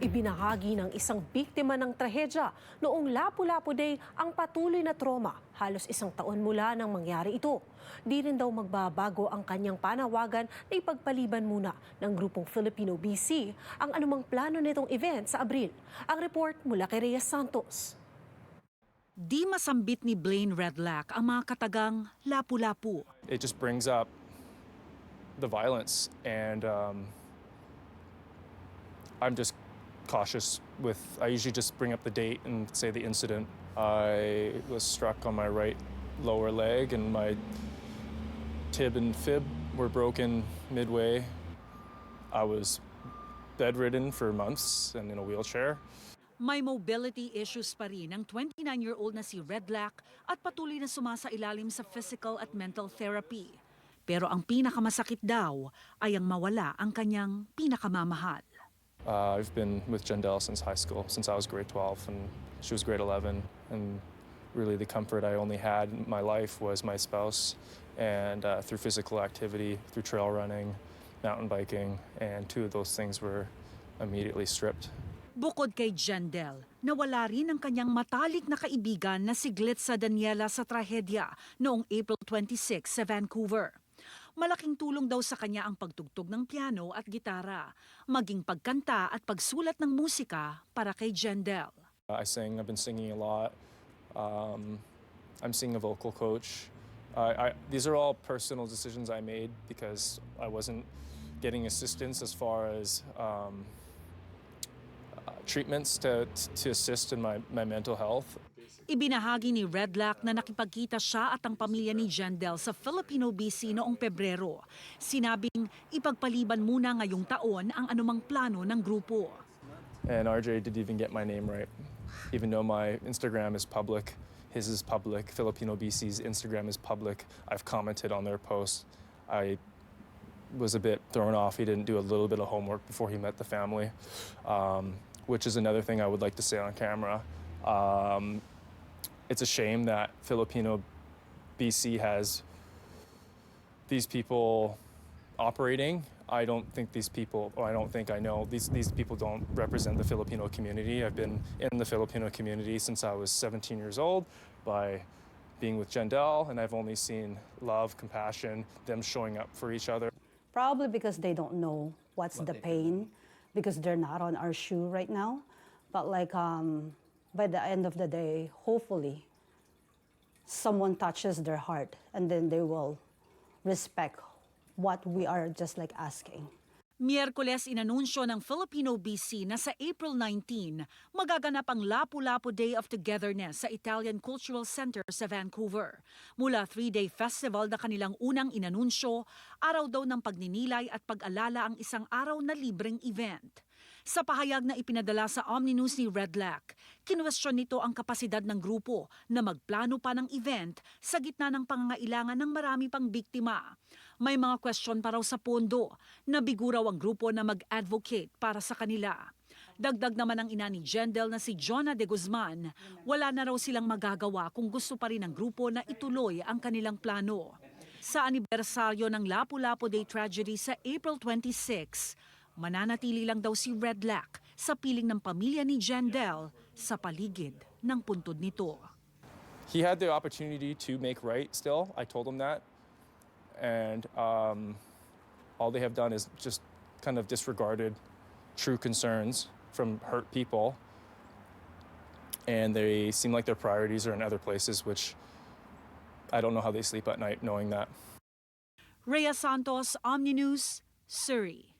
Ibinahagi ng isang biktima ng trahedya noong Lapu-Lapu Day ang patuloy na trauma halos isang taon mula nang mangyari ito. Di rin daw magbabago ang kanyang panawagan na ipagpaliban muna ng grupong Filipino BC ang anumang plano nitong event sa Abril. Ang report mula kay Rhea Santos. Di masambit ni Blaine Redlac ang mga katagang Lapu-Lapu. It just brings up the violence and I'm just cautious with, I usually just bring up the date and say the incident. I was struck on my right lower leg and my tib and fib were broken midway. I was bedridden for months and in a wheelchair. May mobility issues pa rin ang 29-year-old na si Redlac at patuloy na sumasailalim sa physical at mental therapy. Pero ang pinakamasakit daw ay ang mawala ang kanyang pinakamamahal. I've been with Jendelle since high school, since I was grade 12 and she was grade 11. And really the comfort I only had in my life was my spouse. And through physical activity, through trail running, mountain biking, and two of those things were immediately stripped. Bukod kay Jendelle, nawala rin ang kanyang matalik na kaibigan na si Glitza Daniela sa trahedya noong April 26 sa Vancouver. Malaking tulong daw sa kanya ang pagtugtog ng piano at gitara, maging pagkanta at pagsulat ng musika para kay Jendelle. I've been singing a lot. I'm seeing a vocal coach. These are all personal decisions I made because I wasn't getting assistance as far as treatments to assist in my mental health. Ibinahagi ni Redlac na nakipagkita siya at ang pamilya ni Jendelle sa Filipino BC noong Pebrero. Sinabing ipagpaliban muna ngayong taon ang anumang plano ng grupo. And RJ didn't even get my name right. Even though my Instagram is public, his is public, Filipino BC's Instagram is public. I've commented on their posts. I was a bit thrown off. He didn't do a little bit of homework before he met the family, which is another thing I would like to say on camera. It's a shame that Filipino BC has these people operating. I don't think these people, or I don't think I know, these people don't represent the Filipino community. I've been in the Filipino community since I was 17 years old by being with Jendelle, and I've only seen love, compassion, them showing up for each other. Probably because they don't know what's the pain, because they're not on our shoe right now. But by the end of the day, hopefully, someone touches their heart and then they will respect what we are just like asking. Miyerkules inanunsyo ng Filipino BC na sa April 19, magaganap ang Lapu-Lapu Day of Togetherness sa Italian Cultural Center sa Vancouver. Mula 3-day festival na kanilang unang inanunsyo, araw daw ng pagninilay at pag-alala ang isang araw na libreng event. Sa pahayag na ipinadala sa Omninews ni Redlac, kinwestiyon nito ang kapasidad ng grupo na magplano pa ng event sa gitna ng pangangailangan ng marami pang biktima. May mga question pa raw sa pondo, nabigo raw ang grupo na mag-advocate para sa kanila. Dagdag naman ang ina ni Jendelle na si Jonah de Guzman, wala na raw silang magagawa kung gusto pa rin ng grupo na ituloy ang kanilang plano. Sa anibersaryo ng Lapu-Lapu Day tragedy sa April 26, mananatili lang daw si Redlac sa piling ng pamilya ni Jendelle sa paligid ng puntod nito. He had the opportunity to make right still. I told him that. And all they have done is just kind of disregarded true concerns from hurt people. And they seem like their priorities are in other places, which I don't know how they sleep at night knowing that. Rhea Santos, Omninews, Surrey.